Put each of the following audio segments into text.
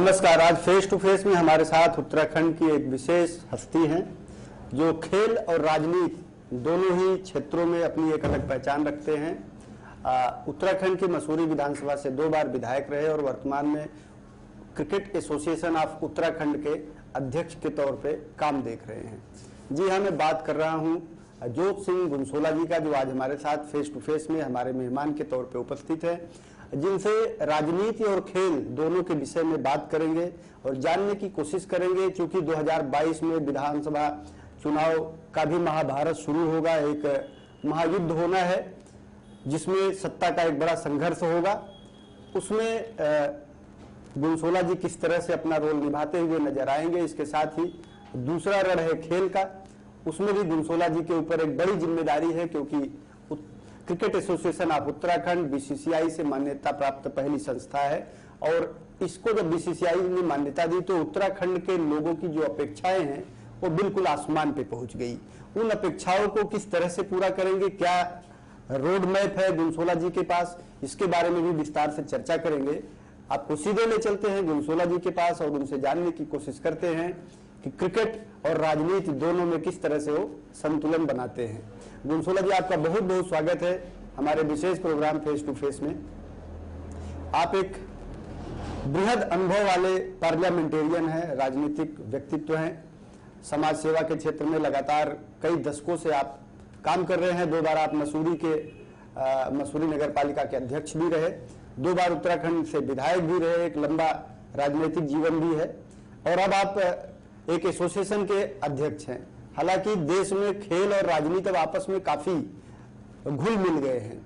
नमस्कार। आज face to face में हमारे साथ उत्तराखंड की एक विशेष हस्ती हैं जो खेल और राजनीति दोनों ही क्षेत्रों में अपनी एक अलग पहचान रखते हैं। उत्तराखंड की मसूरी विधानसभा से 2 बार विधायक रहे और वर्तमान में क्रिकेट एसोसिएशन ऑफ उत्तराखंड के अध्यक्ष के तौर पे काम देख रहे हैं। जी हाँ, मैं बात कर रहा हूँ जोत सिंह गुनसोला जी का, जो आज हमारे साथ फेस टू फेस में हमारे मेहमान के तौर पे उपस्थित है, जिनसे राजनीति और खेल दोनों के विषय में बात करेंगे और जानने की कोशिश करेंगे। क्योंकि 2022 में विधानसभा चुनाव का भी महाभारत शुरू होगा, एक महायुद्ध होना है जिसमें सत्ता का एक बड़ा संघर्ष होगा। उसमें गुनसोला जी किस तरह से अपना रोल निभाते हुए नजर आएंगे। इसके साथ ही दूसरा रण है खेल का, उसमें भी गुनसोला जी के ऊपर एक बड़ी जिम्मेदारी है, क्योंकि cricket association of Uttarakhand BCCI से मान्यता प्राप्त पहली संस्था है और इसको जब बीसीसीआई ने मान्यता दी तो उत्तराखंड के लोगों की जो अपेक्षाएं हैं वो बिल्कुल आसमान पे पहुंच गई। उन अपेक्षाओं को किस तरह से पूरा करेंगे, क्या रोड मैप है गुनसोला जी के पास, इसके बारे में भी विस्तार से चर्चा करेंगे। आपको सीधे ले चलते हैं गुनसोला जी के पास और उनसे जानने की कोशिश करते हैं कि क्रिकेट और राजनीति दोनों में किस तरह से वो संतुलन बनाते हैं। गुनसोला जी, आपका बहुत बहुत स्वागत है हमारे विशेष प्रोग्राम फेस टू फेस में। आप एक बृहद अनुभव वाले पार्लियामेंटेरियन हैं, राजनीतिक व्यक्तित्व हैं, समाज सेवा के क्षेत्र में लगातार कई दशकों से आप काम कर रहे हैं। 2 बार आप मसूरी नगर पालिका के अध्यक्ष भी रहे, 2 बार उत्तराखंड से विधायक भी रहे, एक लंबा राजनीतिक जीवन भी है और अब आप एक एसोसिएशन के अध्यक्ष हैं। हालांकि देश में खेल और राजनीति अब आपस में काफी घुल मिल गए हैं।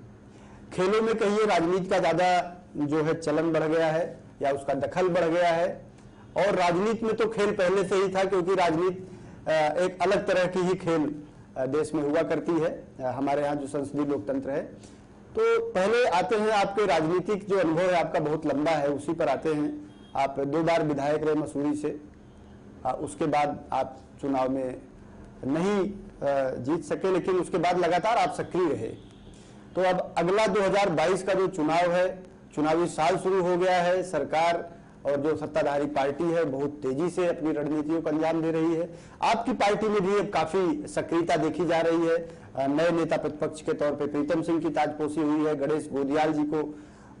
खेलों में कहिए राजनीति का ज्यादा जो है चलन बढ़ गया है या उसका दखल बढ़ गया है, और राजनीति में तो खेल पहले से ही था, क्योंकि राजनीति एक अलग तरह की ही खेल देश में हुआ करती है। हमारे यहाँ जो संसदीय लोकतंत्र है, तो पहले आते हैं आपके राजनीतिक जो अनुभव है आपका बहुत लंबा है, उसी पर आते हैं। आप 2 बार विधायक रहे मसूरी से, उसके बाद आप चुनाव में नहीं जीत सके, लेकिन उसके बाद लगातार आप सक्रिय रहे। तो अब अगला 2022 का जो चुनाव है, चुनावी साल शुरू हो गया है। सरकार और जो सत्ताधारी पार्टी है बहुत तेजी से अपनी रणनीतियों को अंजाम दे रही है। आपकी पार्टी में भी अब काफी सक्रियता देखी जा रही है। नए नेता प्रतिपक्ष के तौर पे प्रीतम सिंह की ताजपोशी हुई है, गणेश गोदियाल जी को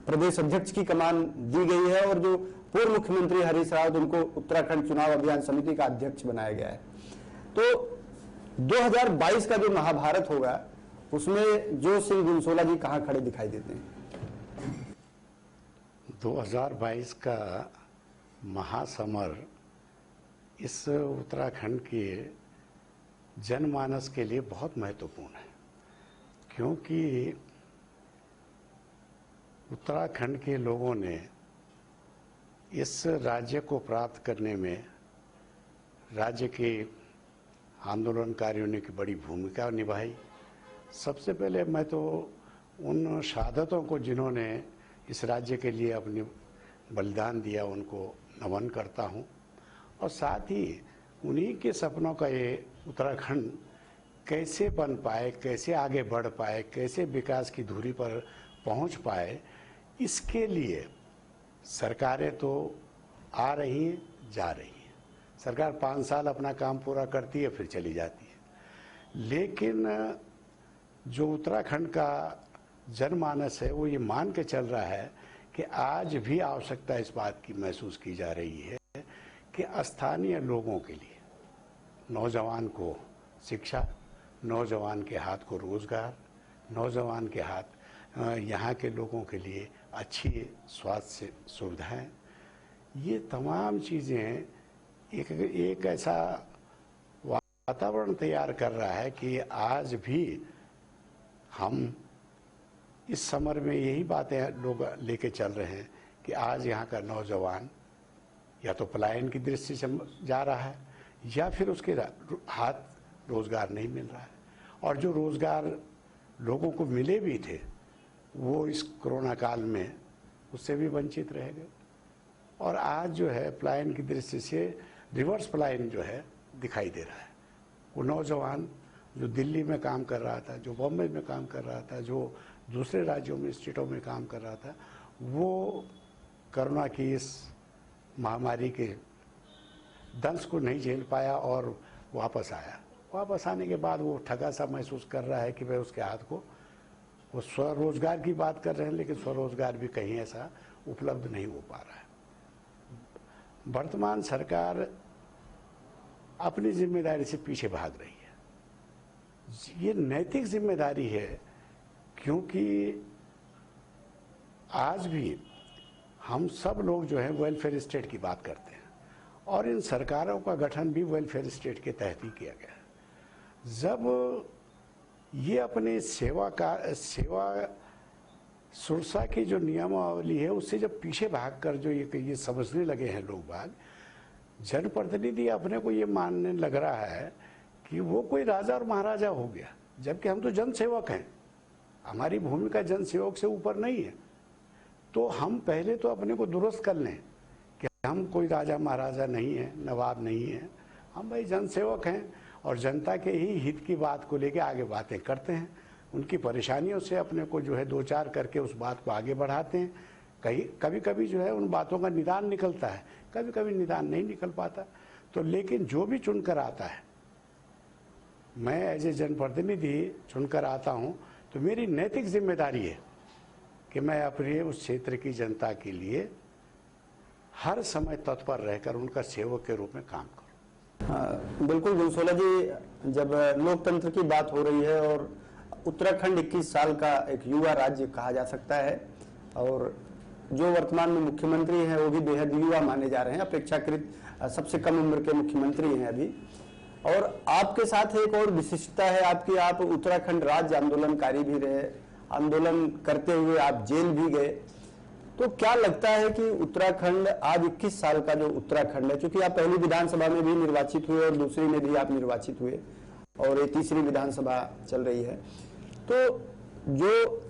प्रदेश अध्यक्ष की कमान दी गई है और जो पूर्व मुख्यमंत्री हरीश रावत, उनको उत्तराखंड चुनाव अभियान समिति का अध्यक्ष बनाया गया है। तो 2022 का जो महाभारत होगा उसमें जोत सिंह गुनसोला जी कहां खड़े दिखाई देते हैं? 2022 का महासमर इस उत्तराखंड के जनमानस के लिए बहुत महत्वपूर्ण है, क्योंकि उत्तराखंड के लोगों ने इस राज्य को प्राप्त करने में राज्य के आंदोलनकारियों ने की बड़ी भूमिका निभाई। सबसे पहले मैं तो उन शहादतों को जिन्होंने इस राज्य के लिए अपनी बलिदान दिया उनको नमन करता हूं, और साथ ही उन्हीं के सपनों का ये उत्तराखंड कैसे बन पाए, कैसे आगे बढ़ पाए, कैसे विकास की धुरी पर पहुंच पाए, इसके लिए सरकारें तो आ रही हैं, जा रही हैं। सरकार 5 साल अपना काम पूरा करती है फिर चली जाती है, लेकिन जो उत्तराखंड का जनमानस है वो ये मान के चल रहा है कि आज भी आवश्यकता इस बात की महसूस की जा रही है कि स्थानीय लोगों के लिए, नौजवान को शिक्षा, नौजवान के हाथ को रोजगार, नौजवान के हाथ यहाँ के लोगों के लिए अच्छी स्वास्थ्य सुविधाएं, ये तमाम चीज़ें एक ऐसा वातावरण तैयार कर रहा है कि आज भी हम इस समर में यही बातें लोग लेके चल रहे हैं कि आज यहाँ का नौजवान या तो पलायन की दृष्टि से जा रहा है या फिर उसके हाथ रोजगार नहीं मिल रहा है, और जो रोजगार लोगों को मिले भी थे वो इस कोरोना काल में उससे भी वंचित रह गए। और आज जो है पलायन की दृष्टि से रिवर्स पलायन जो है दिखाई दे रहा है। वो नौजवान जो दिल्ली में काम कर रहा था, जो बॉम्बे में काम कर रहा था, जो दूसरे राज्यों में स्टेटों में काम कर रहा था, वो कोरोना की इस महामारी के दंश को नहीं झेल पाया और वापस आया। वापस आने के बाद वो ठगा सा महसूस कर रहा है कि भाई उसके हाथ को, वो स्वरोजगार की बात कर रहे हैं लेकिन स्वरोजगार भी कहीं ऐसा उपलब्ध नहीं हो पा रहा है। वर्तमान सरकार अपनी जिम्मेदारी से पीछे भाग रही है। ये नैतिक जिम्मेदारी है, क्योंकि आज भी हम सब लोग जो है वेलफेयर स्टेट की बात करते हैं और इन सरकारों का गठन भी वेलफेयर स्टेट के तहत ही किया गया है। जब ये अपने सेवा सुरक्षा की जो नियमावली है उससे जब पीछे भागकर जो ये समझने लगे हैं लोग बाग, जनप्रतिनिधि अपने को ये मानने लग रहा है कि वो कोई राजा और महाराजा हो गया, जबकि हम तो जनसेवक हैं। हमारी भूमिका जनसेवक से ऊपर नहीं है। तो हम पहले तो अपने को दुरुस्त कर लें कि हम कोई राजा महाराजा नहीं है, नवाब नहीं है, हम भाई जनसेवक हैं और जनता के ही हित की बात को लेके आगे बातें करते हैं। उनकी परेशानियों से अपने को जो है दो चार करके उस बात को आगे बढ़ाते हैं। कभी कभी जो है उन बातों का निदान निकलता है, कभी कभी निदान नहीं निकल पाता। तो लेकिन जो भी चुनकर आता है, मैं एज ए जनप्रतिनिधि चुनकर आता हूँ, तो मेरी नैतिक जिम्मेदारी है कि मैं अपने उस क्षेत्र की जनता के लिए हर समय तत्पर रहकर उनका सेवक के रूप में काम करूं। हाँ, बिल्कुल गुंसोला जी, जब लोकतंत्र की बात हो रही है और उत्तराखंड 21 साल का एक युवा राज्य कहा जा सकता है और जो वर्तमान में मुख्यमंत्री हैं वो भी बेहद युवा माने जा रहे हैं, अपेक्षाकृत सबसे कम उम्र के मुख्यमंत्री हैं अभी। और आपके साथ एक और विशिष्टता है आपकी, आप उत्तराखंड राज्य आंदोलनकारी भी रहे, आंदोलन करते हुए आप जेल भी गए। तो क्या लगता है कि उत्तराखंड आज 21 साल का जो उत्तराखंड है, क्योंकि आप पहली विधानसभा में भी निर्वाचित हुए और दूसरी में भी आप निर्वाचित हुए और ये तीसरी विधानसभा चल रही है, तो जो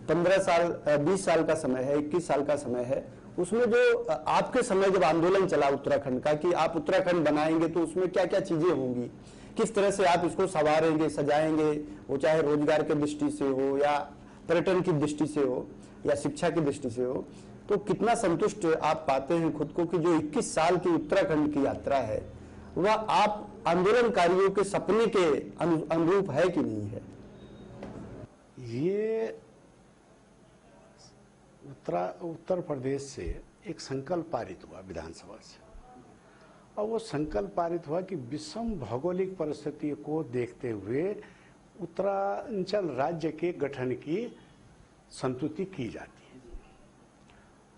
15 साल 20 साल का समय है, 21 साल का समय है, उसमें जो आपके समय जब आंदोलन चला उत्तराखंड का कि आप उत्तराखंड बनाएंगे, तो उसमें क्या क्या चीजें होंगी, किस तरह से आप इसको संवारेंगे, सजाएंगे, वो चाहे रोजगार की दृष्टि से हो या पर्यटन की दृष्टि से हो या शिक्षा की दृष्टि से हो, तो कितना संतुष्ट आप पाते हैं खुद को कि जो 21 साल की उत्तराखंड की यात्रा है वह आप आंदोलनकारियों के सपने के अनुरूप है कि नहीं है? ये उत्तर प्रदेश से एक संकल्प पारित हुआ विधानसभा से, और वो संकल्प पारित हुआ कि विषम भौगोलिक परिस्थिति को देखते हुए उत्तरांचल राज्य के गठन की संतुति की जाती है।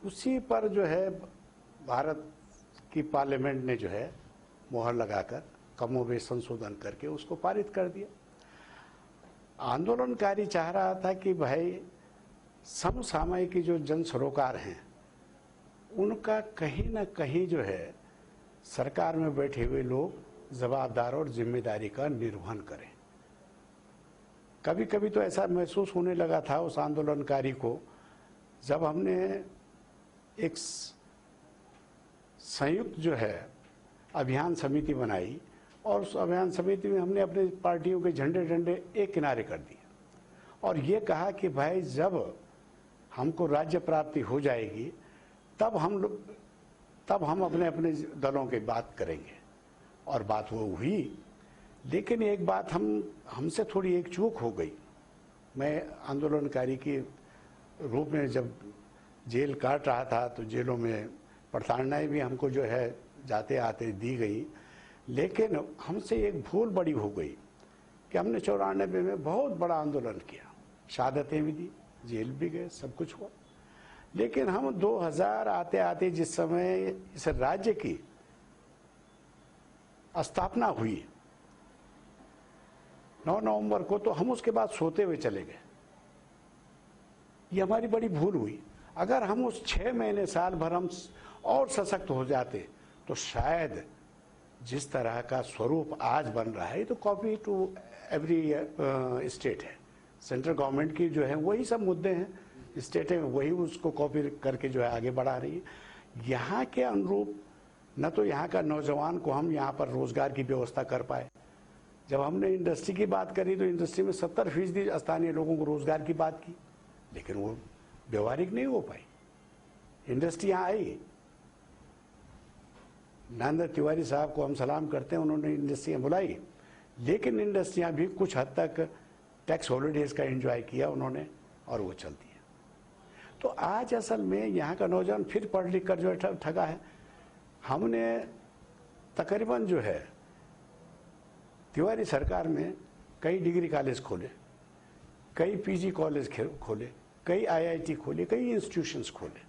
उसी पर जो है भारत की पार्लियामेंट ने जो है मोहर लगाकर कमोबेश संशोधन करके उसको पारित कर दिया। आंदोलनकारी चाह रहा था कि भाई समसामयिक जो जन सरोकार हैं उनका कहीं ना कहीं जो है सरकार में बैठे हुए लोग जवाबदार और जिम्मेदारी का निर्वहन करें। कभी कभी तो ऐसा महसूस होने लगा था उस आंदोलनकारी को, जब हमने एक संयुक्त जो है अभियान समिति बनाई और उस अभियान समिति में हमने अपने पार्टियों के झंडे एक किनारे कर दिए और ये कहा कि भाई जब हमको राज्य प्राप्ति हो जाएगी तब हम अपने अपने दलों की बात करेंगे, और बात वो हुई। लेकिन एक बात हमसे थोड़ी एक चूक हो गई। मैं आंदोलनकारी के रूप में जब जेल काट रहा था तो जेलों में प्रताड़नाएं भी हमको जो है जाते आते दी गई, लेकिन हमसे एक भूल बड़ी हो गई कि हमने 94 में बहुत बड़ा आंदोलन किया, शहादतें भी दी, जेल भी गए, सब कुछ हुआ। लेकिन हम 2000 आते आते जिस समय इस राज्य की स्थापना हुई 9 नवंबर को, तो हम उसके बाद सोते हुए चले गए। ये हमारी बड़ी भूल हुई। अगर हम उस 6 महीने साल भर हम और सशक्त हो जाते तो शायद जिस तरह का स्वरूप आज बन रहा है, तो कॉपी टू एवरी स्टेट है। सेंट्रल गवर्नमेंट की जो है वही सब मुद्दे हैं, स्टेटें वही उसको कॉपी करके जो है आगे बढ़ा रही है। यहाँ के अनुरूप न तो यहाँ का नौजवान को हम यहाँ पर रोजगार की व्यवस्था कर पाए। जब हमने इंडस्ट्री की बात करी तो इंडस्ट्री में 70% स्थानीय लोगों को रोजगार की बात की, लेकिन वो व्यवहारिक नहीं हो पाई। इंडस्ट्री यहाँ आई नरेंद्र तिवारी साहब को हम सलाम करते हैं, उन्होंने इंडस्ट्रियाँ बुलाई, लेकिन इंडस्ट्रियाँ भी कुछ हद तक टैक्स हॉलीडेज का एंजॉय किया उन्होंने और वो चलती है। तो आज असल में यहाँ का नौजवान फिर पढ़ लिख कर जो है ठगा है। हमने तकरीबन जो है तिवारी सरकार में कई डिग्री कॉलेज खोले, कई पीजी कॉलेज खोले, कई आईआईटी खोले, कई इंस्टीट्यूशंस खोले,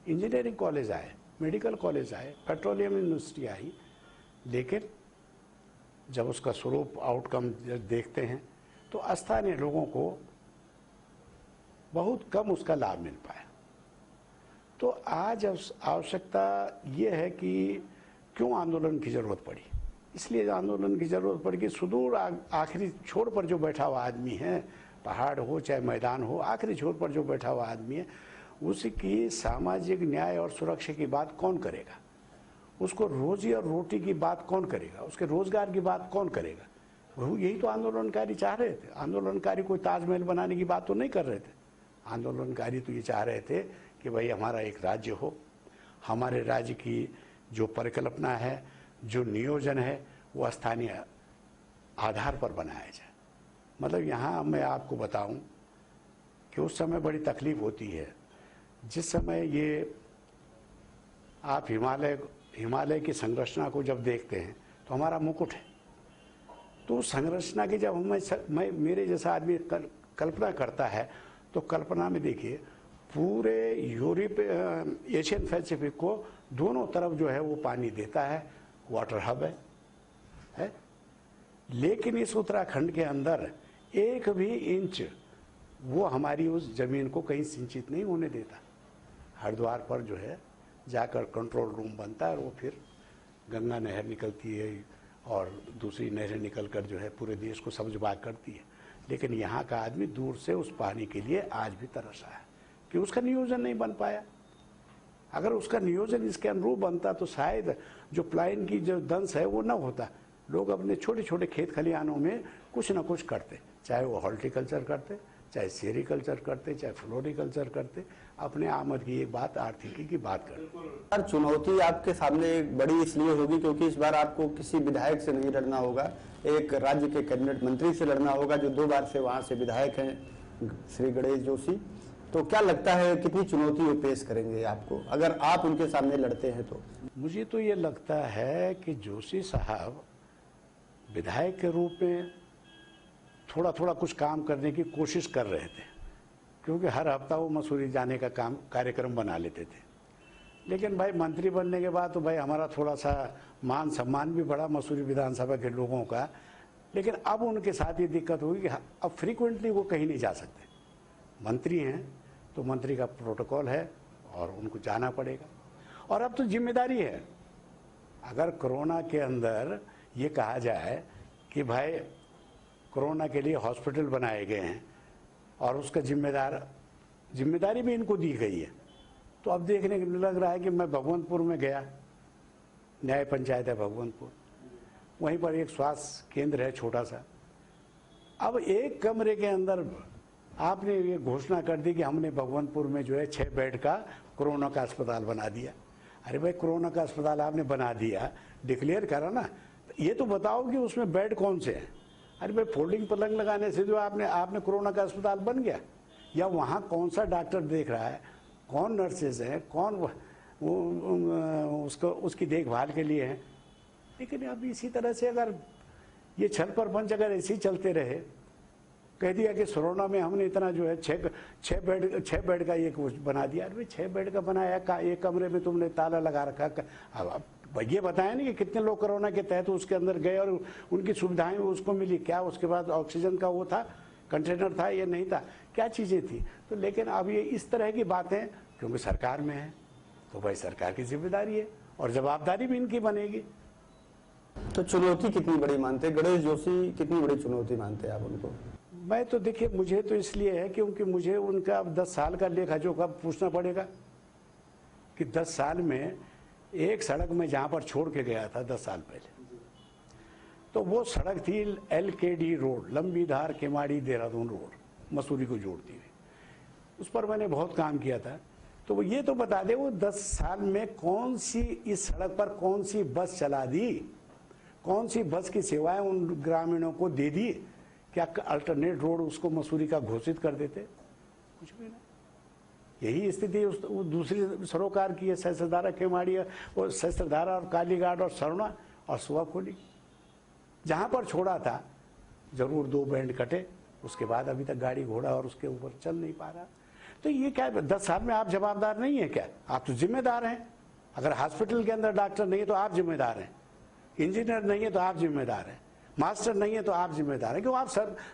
इंजीनियरिंग कॉलेज आए, मेडिकल कॉलेज आए, पेट्रोलियम इंडस्ट्री आई, लेकिन जब उसका स्वरूप आउटकम देखते हैं तो स्थानीय लोगों को बहुत कम उसका लाभ मिल पाया। तो आज आवश्यकता ये है कि क्यों आंदोलन की जरूरत पड़ी। इसलिए आंदोलन की जरूरत पड़ी कि सुदूर आखिरी छोर पर जो बैठा हुआ आदमी है, पहाड़ हो चाहे मैदान हो, आखिरी छोर पर जो बैठा हुआ आदमी है, उसकी सामाजिक न्याय और सुरक्षा की बात कौन करेगा, उसको रोजी और रोटी की बात कौन करेगा, उसके रोजगार की बात कौन करेगा। वो यही तो आंदोलनकारी चाह रहे थे। आंदोलनकारी कोई ताजमहल बनाने की बात तो नहीं कर रहे थे। आंदोलनकारी तो ये चाह रहे थे कि भाई हमारा एक राज्य हो, हमारे राज्य की जो परिकल्पना है, जो नियोजन है, वो स्थानीय आधार पर बनाया जाए। मतलब यहाँ मैं आपको बताऊं कि उस समय बड़ी तकलीफ होती है जिस समय ये आप हिमालय की संरचना को जब देखते हैं तो हमारा मुकुट है। तो उस संरचना की जब मैं मेरे जैसा आदमी कल्पना करता है तो कल्पना में देखिए पूरे यूरोप एशियन पैसिफिक को दोनों तरफ जो है वो पानी देता है, वाटर हब है? लेकिन इस उत्तराखंड के अंदर एक भी इंच वो हमारी उस जमीन को कहीं सिंचित नहीं होने देता। हरिद्वार पर जो है जाकर कंट्रोल रूम बनता है और वो फिर गंगा नहर निकलती है और दूसरी नहरें निकलकर जो है पूरे देश को सब्जबाग करती है। लेकिन यहाँ का आदमी दूर से उस पानी के लिए आज भी तरसा है कि उसका नियोजन नहीं बन पाया। अगर उसका नियोजन इसके अनुरूप बनता तो शायद जो प्लाइन की जो दंश है वो न होता। लोग अपने छोटे छोटे खेत खलिहानों में कुछ न कुछ करते, चाहे वो हॉर्टिकल्चर करते, चाहे सेरिकल्चर करते, चाहे फ्लोरिकल्चर करते, अपने आमद की एक बात आर्थिकी की बात करते। सर, चुनौती आपके सामने बड़ी इसलिए होगी क्योंकि इस बार आपको किसी विधायक से नहीं लड़ना होगा, एक राज्य के कैबिनेट मंत्री से लड़ना होगा जो 2 बार से वहां से विधायक हैं, श्री गणेश जोशी। तो क्या लगता है कितनी चुनौती वो पेश करेंगे आपको अगर आप उनके सामने लड़ते हैं तो? मुझे तो ये लगता है कि जोशी साहब विधायक के रूप में थोड़ा थोड़ा कुछ काम करने की कोशिश कर रहे थे, क्योंकि हर हफ्ता वो मसूरी जाने का कार्यक्रम बना लेते थे। लेकिन भाई मंत्री बनने के बाद तो भाई हमारा थोड़ा सा मान सम्मान भी बढ़ा मसूरी विधानसभा के लोगों का। लेकिन अब उनके साथ ये दिक्कत होगी कि अब फ्रीक्वेंटली वो कहीं नहीं जा सकते। मंत्री हैं तो मंत्री का प्रोटोकॉल है और उनको जाना पड़ेगा। और अब तो जिम्मेदारी है। अगर कोरोना के अंदर ये कहा जाए कि भाई कोरोना के लिए हॉस्पिटल बनाए गए हैं और उसका जिम्मेदारी भी इनको दी गई है, तो अब देखने को लग रहा है कि मैं भगवंतपुर में गया, न्याय पंचायत है भगवंतपुर, वहीं पर एक स्वास्थ्य केंद्र है छोटा सा। अब एक कमरे के अंदर आपने ये घोषणा कर दी कि हमने भगवंतपुर में जो है 6 बेड का कोरोना का अस्पताल बना दिया। अरे भाई कोरोना का अस्पताल आपने बना दिया, डिक्लेयर करा ना, ये तो बताओ कि उसमें बेड कौन से हैं। अरे भाई फोल्डिंग पलंग लगाने से जो आपने कोरोना का अस्पताल बन गया? या वहाँ कौन सा डॉक्टर देख रहा है, कौन नर्सेज हैं, कौन उसकी देखभाल के लिए है। लेकिन अब इसी तरह से अगर ये छल पर पंच अगर ऐसे ही चलते रहे, कह दिया कि कोरोना में हमने इतना जो है 6 बेड का एक बना दिया। अरे 6 बेड का बनाया का एक कमरे में तुमने ताला लगा रखा। अब ये बताया नहीं कि कितने लोग कोरोना के तहत उसके अंदर गए और उनकी सुविधाएं उसको मिली, क्या उसके बाद ऑक्सीजन का वो था, कंटेनर था, ये नहीं था, क्या चीज़ें थी। तो लेकिन अब ये इस तरह की बातें क्योंकि सरकार में है तो भाई सरकार की जिम्मेदारी है और जवाबदारी भी इनकी बनेगी। तो चुनौती कितनी बड़ी मानते हैं गणेश जोशी, कितनी बड़ी चुनौती मानते हैं आप उनको? मैं तो देखिए, मुझे तो इसलिए है क्योंकि मुझे उनका अब 10 साल का लेखा जोखा पूछना पड़ेगा कि 10 साल में एक सड़क में जहाँ पर छोड़ के गया था 10 साल पहले, तो वो सड़क थी LKD रोड, लंबी धार केमाड़ी देहरादून रोड, मसूरी को जोड़ती हुई। उस पर मैंने बहुत काम किया था। तो ये तो बता दे वो 10 साल में कौन सी इस सड़क पर कौन सी बस चला दी, कौन सी बस की सेवाएं उन ग्रामीणों को दे दी? क्या अल्टरनेट रोड उसको मसूरी का घोषित कर देते? कुछ भी नहीं। यही स्थिति उस दूसरी सरोकार की है, सहस्त्रधारा केमाड़ी और सहस्त्रधारा और कालीघाट और सरना और सुवाखोली। जहां पर छोड़ा था जरूर 2 बैंड कटे, उसके बाद अभी तक गाड़ी घोड़ा और उसके ऊपर चल नहीं पा रहा। तो ये क्या 10 साल में आप जवाबदार नहीं है क्या? आप तो जिम्मेदार हैं। अगर हॉस्पिटल के अंदर डॉक्टर नहीं है तो आप जिम्मेदार हैं, इंजीनियर नहीं है तो आप जिम्मेदार हैं, मास्टर नहीं है तो आप जिम्मेदार हैं, क्यों? आप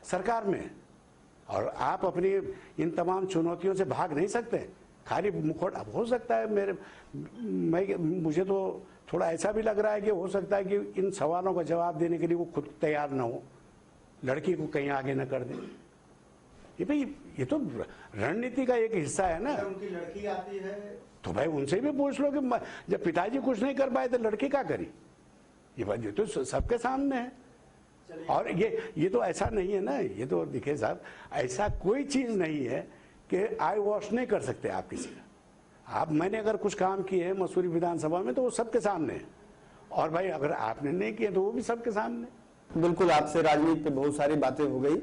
सरकार में हैं और आप अपनी इन तमाम चुनौतियों से भाग नहीं सकते। खाली मुखौटा हो सकता है मुझे तो थोड़ा ऐसा भी लग रहा है कि हो सकता है कि इन सवालों का जवाब देने के लिए वो खुद तैयार ना हो, लड़की को कहीं आगे न कर दे। ये भाई ये तो रणनीति का एक हिस्सा है ना। उनकी लड़की आती है तो भाई उनसे भी पूछ लो कि जब पिताजी कुछ नहीं कर पाए तो लड़की क्या करी? ये बात ये तो सबके सामने है। और ये तो ऐसा नहीं है ना, ये तो देखिए साहब, ऐसा कोई चीज नहीं है कि आई वॉश नहीं कर सकते आप किसी का। मैंने अगर कुछ काम किए हैं मसूरी विधानसभा में तो वो सबके सामने है, और भाई अगर आपने नहीं किए तो वो भी सबके सामने। बिल्कुल, आपसे राजनीति पे बहुत सारी बातें हो गई,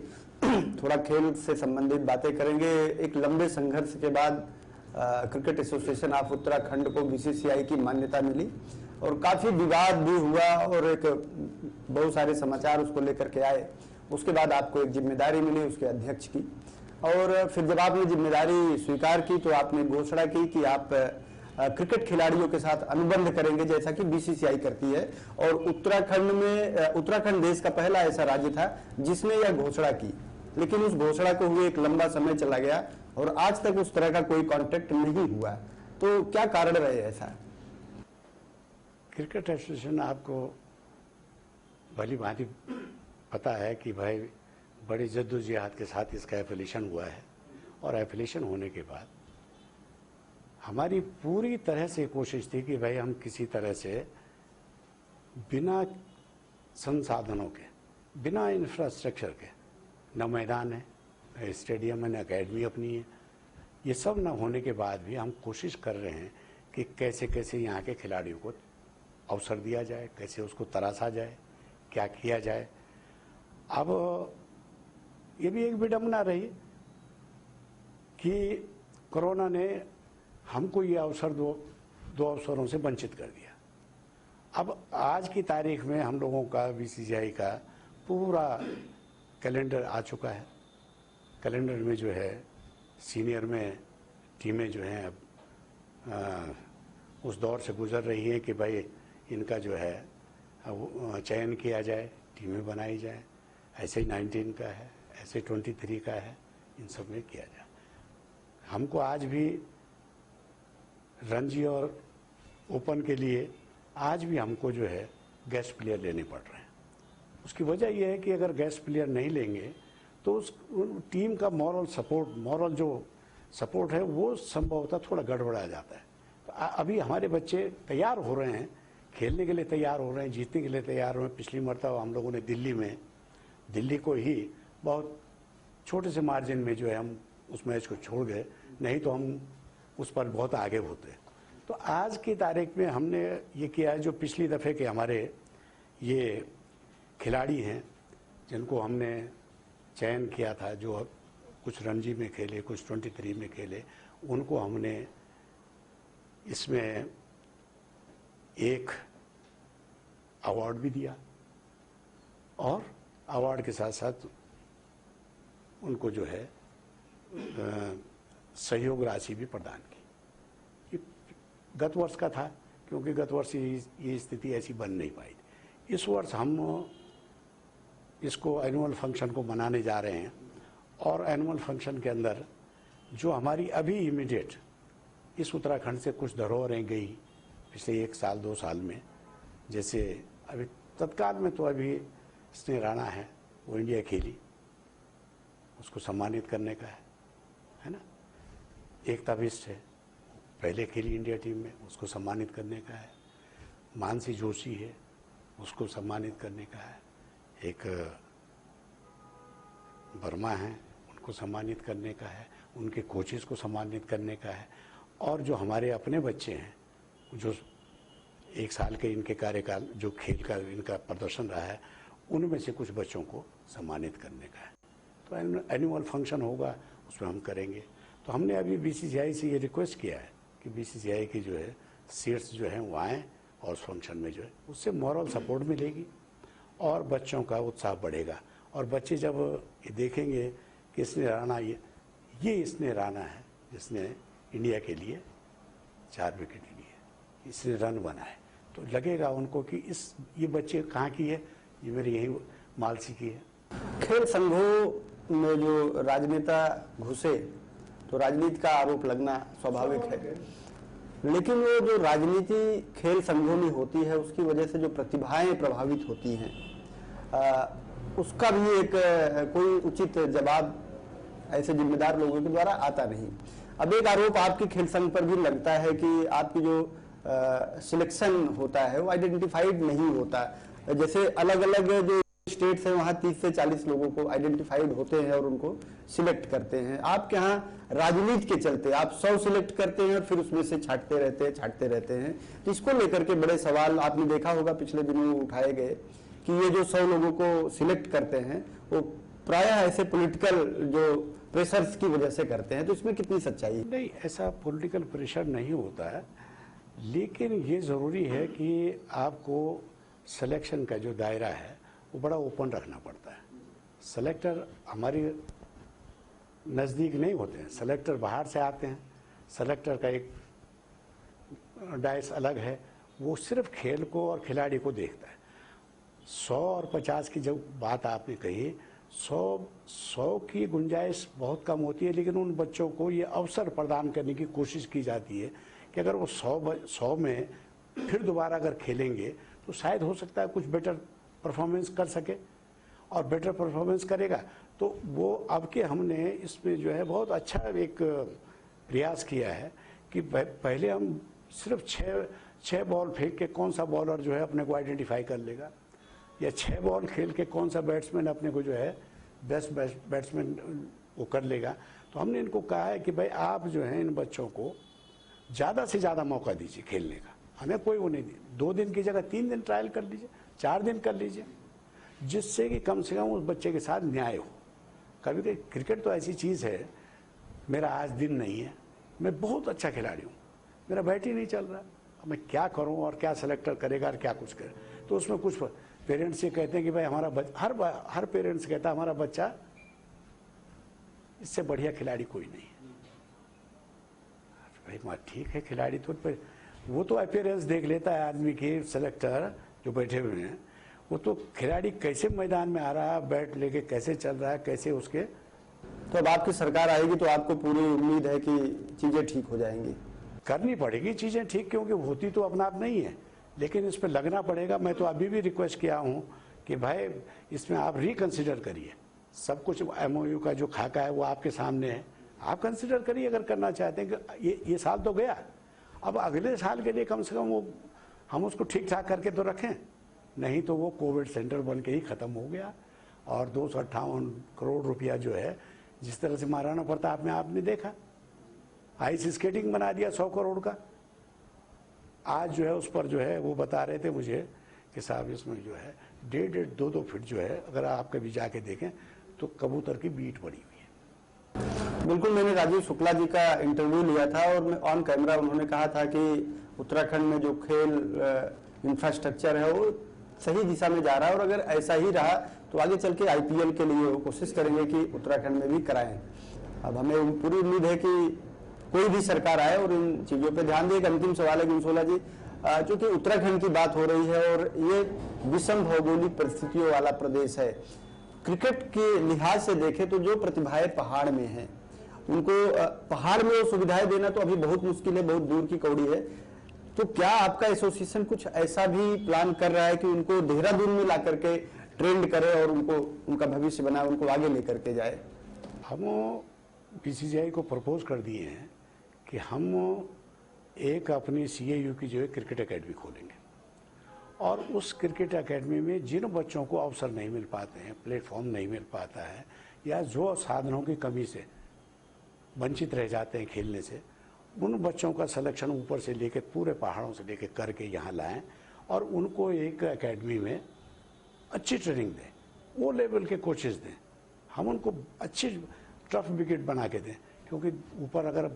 थोड़ा खेल से संबंधित बातें करेंगे। एक लंबे संघर्ष के बाद क्रिकेट एसोसिएशन ऑफ उत्तराखंड को बीसीसीआई की मान्यता मिली और काफी विवाद भी हुआ और एक बहुत सारे समाचार उसको लेकर के आए। उसके बाद आपको एक जिम्मेदारी मिली उसके अध्यक्ष की, और फिर जब आपने जिम्मेदारी स्वीकार की तो आपने घोषणा की कि आप क्रिकेट खिलाड़ियों के साथ अनुबंध करेंगे जैसा कि बीसीसीआई करती है। और उत्तराखंड देश का पहला ऐसा राज्य था जिसने यह घोषणा की, लेकिन उस घोषणा को हुए एक लंबा समय चला गया और आज तक उस तरह का कोई कॉन्टेक्ट नहीं हुआ। तो क्या कारण रहे ऐसा? क्रिकेट एसोसिएशन आपको भली भांति पता है कि भाई बड़ी जद्दोजहद के साथ इसका एफिलिएशन हुआ है, और एफिलिएशन होने के बाद हमारी पूरी तरह से कोशिश थी कि भाई हम किसी तरह से बिना संसाधनों के, बिना इंफ्रास्ट्रक्चर के, न मैदान है, स्टेडियम है, न अकेडमी अपनी है, ये सब न होने के बाद भी हम कोशिश कर रहे हैं कि कैसे कैसे यहाँ के खिलाड़ियों को अवसर दिया जाए, कैसे उसको तराशा जाए, क्या किया जाए। अब ये भी एक विडंबना रही कि कोरोना ने हमको ये अवसर दो अवसरों से वंचित कर दिया। अब आज की तारीख में हम लोगों का बीसीसीआई का पूरा कैलेंडर आ चुका है। कैलेंडर में जो है सीनियर में टीमें जो हैं अब उस दौर से गुजर रही हैं कि भाई इनका जो है चयन किया जाए, टीमें बनाई जाए। ऐसे ही 19 का है, ऐसे 23 का है, इन सब में किया जाए। हमको आज भी रणजी और ओपन के लिए आज भी हमको जो है गेस्ट प्लेयर लेने पड़ रहे हैं। उसकी वजह यह है कि अगर गेस्ट प्लेयर नहीं लेंगे तो उस टीम का मॉरल जो सपोर्ट है वो संभवतः थोड़ा गड़बड़ा जाता है। तो अभी हमारे बच्चे तैयार हो रहे हैं, खेलने के लिए तैयार हो रहे हैं, जीतने के लिए तैयार हो रहे हैं। पिछली मरतबा हम लोगों ने दिल्ली को ही बहुत छोटे से मार्जिन में जो है हम उस मैच को छोड़ गए, नहीं तो हम उस पर बहुत आगे होते। तो आज की तारीख में हमने ये किया है, जो पिछली दफ़े के हमारे ये खिलाड़ी हैं जिनको हमने चयन किया था, जो कुछ रणजी में खेले, कुछ 23 में खेले, उनको हमने इसमें एक अवार्ड भी दिया और अवार्ड के साथ साथ उनको जो है सहयोग राशि भी प्रदान की। गत वर्ष का था, क्योंकि गत वर्ष ये स्थिति ऐसी बन नहीं पाई। इस वर्ष हम इसको एनुअल फंक्शन को मनाने जा रहे हैं, और एनुअल फंक्शन के अंदर जो हमारी अभी इमीडिएट इस उत्तराखंड से कुछ धरोहरें गई पिछले 1 साल 2 साल में, जैसे अभी तत्काल में तो अभी स्नेह राणा है, वो इंडिया खेली, उसको सम्मानित करने का है ना। एकता बिष्ट है, पहले खेली इंडिया टीम में, उसको सम्मानित करने का है। मानसी जोशी है, उसको सम्मानित करने का है। एक वर्मा हैं, उनको सम्मानित करने का है। उनके कोचेस को सम्मानित करने का है। और जो हमारे अपने बच्चे हैं, जो 1 साल के इनके कार्यकाल जो खेल का इनका प्रदर्शन रहा है, उनमें से कुछ बच्चों को सम्मानित करने का है। तो एनुअल फंक्शन होगा, उसमें हम करेंगे। तो हमने अभी बीसीसीआई से ये रिक्वेस्ट किया है कि बीसीसीआई की जो है सीट्स जो हैं वो आएँ और उस फंक्शन में जो है उससे मॉरल सपोर्ट मिलेगी और बच्चों का उत्साह बढ़ेगा। और बच्चे जब ये देखेंगे कि इसने राणा ये इसने राणा है जिसने इंडिया के लिए 4 विकेट लिए, इसने रन बनाए, तो लगेगा उनको कि ये बच्चे कहाँ की है, ये मेरी यही मालसी की है। खेल संघों में जो राजनेता घुसे तो राजनीति का आरोप लगना स्वाभाविक है, लेकिन वो जो राजनीति खेल संघों में होती है उसकी वजह से जो प्रतिभाएं प्रभावित होती हैं, उसका भी एक कोई उचित जवाब ऐसे जिम्मेदार लोगों के द्वारा आता नहीं। अब एक आरोप आपके खेल संघ पर भी लगता है कि आपकी जो सिलेक्शन होता है वो आइडेंटिफाइड नहीं होता। जैसे अलग अलग जो स्टेट्स हैं वहाँ 30 से 40 लोगों को आइडेंटिफाइड होते हैं और उनको सिलेक्ट करते हैं। आपके यहाँ राजनीति के चलते आप 100 सिलेक्ट करते हैं और फिर उसमें से छांटते रहते हैं। तो इसको लेकर के बड़े सवाल आपने देखा होगा पिछले दिनों उठाए गए कि ये जो 100 लोगों को सिलेक्ट करते हैं वो प्रायः ऐसे पॉलिटिकल जो प्रेशर्स की वजह से करते हैं। तो इसमें कितनी सच्चाई है? नहीं, ऐसा पॉलिटिकल प्रेशर नहीं होता है, लेकिन ये ज़रूरी है कि आपको सिलेक्शन का जो दायरा है वो बड़ा ओपन रखना पड़ता है। सेलेक्टर हमारी नज़दीक नहीं होते हैं, सेलेक्टर बाहर से आते हैं। सेलेक्टर का एक डाइस अलग है, वो सिर्फ खेल को और खिलाड़ी को देखता है। 100 और 50 की जब बात आपने कही, 100 की गुंजाइश बहुत कम होती है, लेकिन उन बच्चों को ये अवसर प्रदान करने की कोशिश की जाती है कि अगर वो 100 में फिर दोबारा अगर खेलेंगे तो शायद हो सकता है कुछ बेटर परफॉर्मेंस कर सके, और बेटर परफॉर्मेंस करेगा तो वो अब के हमने इसमें जो है बहुत अच्छा एक प्रयास किया है कि पहले हम सिर्फ 6 बॉल फेंक के कौन सा बॉलर जो है अपने को आइडेंटिफाई कर लेगा, या 6 बॉल खेल के कौन सा बैट्समैन अपने को जो है बेस्ट बैट्समैन वो कर लेगा। तो हमने इनको कहा है कि भाई आप जो है इन बच्चों को ज़्यादा से ज़्यादा मौका दीजिए खेलने का, हमें कोई वो नहीं दी। 2 दिन की जगह 3 दिन ट्रायल कर लीजिए, 4 दिन कर लीजिए, जिससे कि कम से कम उस बच्चे के साथ न्याय हो। कभी कभी क्रिकेट तो ऐसी चीज़ है, मेरा आज दिन नहीं है, मैं बहुत अच्छा खिलाड़ी हूँ, मेरा बैट ही नहीं चल रहा, मैं क्या करूँ और क्या सेलेक्टर करेगा और क्या कुछ करे। तो उसमें कुछ पेरेंट्स ये कहते हैं कि भाई हमारा हर पेरेंट्स कहता है हमारा बच्चा इससे बढ़िया खिलाड़ी कोई नहीं है। भाई ठीक है, खिलाड़ी तो वो तो अपीयरेंस देख लेता है आदमी की, सेलेक्टर जो बैठे हुए हैं, वो तो खिलाड़ी कैसे मैदान में आ रहा है, बैट लेके कैसे चल रहा है, कैसे उसके। तो अब आपकी सरकार आएगी तो आपको पूरी उम्मीद है कि चीजें ठीक हो जाएंगी? करनी पड़ेगी चीजें ठीक, क्योंकि होती तो अपना आप नहीं है, लेकिन इस पर लगना पड़ेगा। मैं तो अभी भी रिक्वेस्ट किया हूं कि भाई इसमें आप रिकंसिडर करिए, सब कुछ MOU का जो खाका है वो आपके सामने है, आप कंसिडर करिए अगर करना चाहते हैं कि ये साल तो गया, अब अगले साल के लिए कम से कम वो हम उसको ठीक ठाक करके तो रखें, नहीं तो वो कोविड सेंटर बन के ही ख़त्म हो गया। और 258 करोड़ रुपया जो है जिस तरह से महाराणा प्रताप में आपने देखा, आइस स्केटिंग बना दिया 100 करोड़ का। आज जो है उस पर जो है वो बता रहे थे मुझे कि साहब इसमें जो है 1.5-2 फीट जो है, अगर आप कभी जाके देखें तो कबूतर की बीट पड़ी हुई है। बिल्कुल, मैंने राजीव शुक्ला जी का इंटरव्यू लिया था और ऑन कैमरा उन्होंने कहा था कि उत्तराखंड में जो खेल इंफ्रास्ट्रक्चर है वो सही दिशा में जा रहा है, और अगर ऐसा ही रहा तो आगे चल के IPL के लिए वो कोशिश करेंगे कि उत्तराखंड में भी कराएं। अब हमें पूरी उम्मीद है कि कोई भी सरकार आए और इन चीजों पे ध्यान दे। एक अंतिम सवाल है गुंसोला जी, चूंकि उत्तराखंड की बात हो रही है और ये विषम भौगोलिक परिस्थितियों वाला प्रदेश है, क्रिकेट के लिहाज से देखें तो जो प्रतिभाएं पहाड़ में हैं उनको पहाड़ में वो सुविधाएं देना तो अभी बहुत मुश्किल है, बहुत दूर की कौड़ी है। तो क्या आपका एसोसिएशन कुछ ऐसा भी प्लान कर रहा है कि उनको देहरादून में ला करके ट्रेंड करे और उनको उनका भविष्य बनाए, उनको आगे लेकर के जाए? हम BCCI को प्रपोज कर दिए हैं कि हम एक अपनी CAU की जो है क्रिकेट एकेडमी खोलेंगे, और उस क्रिकेट एकेडमी में जिन बच्चों को अवसर नहीं मिल पाते हैं, प्लेटफॉर्म नहीं मिल पाता है, या जो साधनों की कमी से वंचित रह जाते हैं खेलने से, उन बच्चों का सिलेक्शन ऊपर से लेके पूरे पहाड़ों से लेके करके यहाँ लाएं और उनको एक एकेडमी में अच्छी ट्रेनिंग दें, वो लेवल के कोचेस दें, हम उनको अच्छी टफ विकेट बना के दें। क्योंकि ऊपर अगर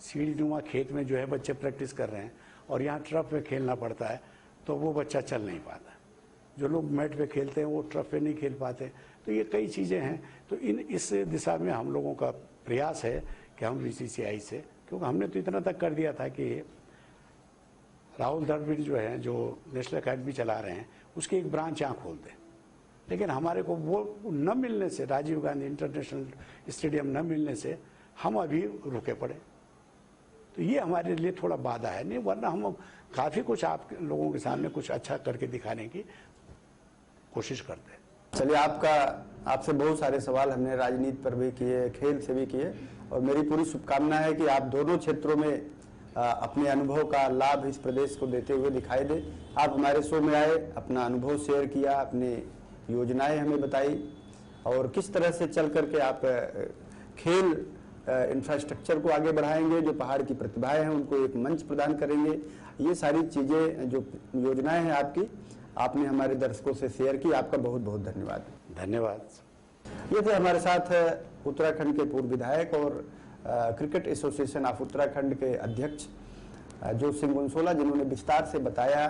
सीढ़ी नुमा खेत में जो है बच्चे प्रैक्टिस कर रहे हैं और यहाँ ट्रफ पे खेलना पड़ता है तो वो बच्चा चल नहीं पाता। जो लोग मैट पे खेलते हैं वो ट्रफ पे नहीं खेल पाते। तो ये कई चीज़ें हैं। तो इस दिशा में हम लोगों का प्रयास है कि हम बीसीसीआई से, क्योंकि हमने तो इतना तक कर दिया था कि राहुल द्रविड़ जो है जो नेशनल अकेडमी चला रहे हैं उसकी एक ब्रांच यहाँ खोल दें, लेकिन हमारे को वो न मिलने से, राजीव गांधी इंटरनेशनल स्टेडियम न मिलने से हम अभी रुके पड़े। तो ये हमारे लिए थोड़ा बाधा है, नहीं वरना हम काफ़ी कुछ आप लोगों के सामने कुछ अच्छा करके दिखाने की कोशिश करते हैं। चलिए, आपसे बहुत सारे सवाल हमने राजनीति पर भी किए, खेल से भी किए, और मेरी पूरी शुभकामना है कि आप दोनों क्षेत्रों में अपने अनुभव का लाभ इस प्रदेश को देते हुए दिखाई दे। आप हमारे शो में आए, अपना अनुभव शेयर किया, अपने योजनाएं हमें बताई और किस तरह से चल करके आप खेल इंफ्रास्ट्रक्चर को आगे बढ़ाएंगे, जो पहाड़ की प्रतिभाएं हैं उनको एक मंच प्रदान करेंगे। ये सारी चीज़ें जो योजनाएं हैं आपकी, आपने हमारे दर्शकों से शेयर की। आपका बहुत बहुत धन्यवाद। धन्यवाद। ये थे हमारे साथ उत्तराखंड के पूर्व विधायक और क्रिकेट एसोसिएशन ऑफ उत्तराखंड के अध्यक्ष जो सिंह बुनसोला, जिन्होंने विस्तार से बताया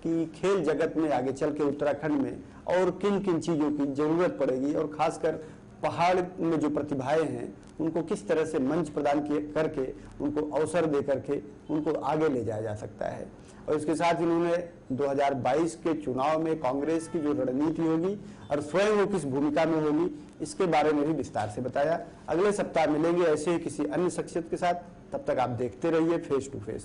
कि खेल जगत में आगे चल के उत्तराखंड में और किन किन चीज़ों की जरूरत पड़ेगी और खासकर पहाड़ में जो प्रतिभाएं हैं उनको किस तरह से मंच प्रदान करके उनको अवसर दे करके उनको आगे ले जाया जा सकता है। और इसके साथ इन्होंने 2022 के चुनाव में कांग्रेस की जो रणनीति होगी और स्वयं वो किस भूमिका में होगी, इसके बारे में भी विस्तार से बताया। अगले सप्ताह मिलेंगे ऐसे ही किसी अन्य शख्सियत के साथ। तब तक आप देखते रहिए फेस टू फेस।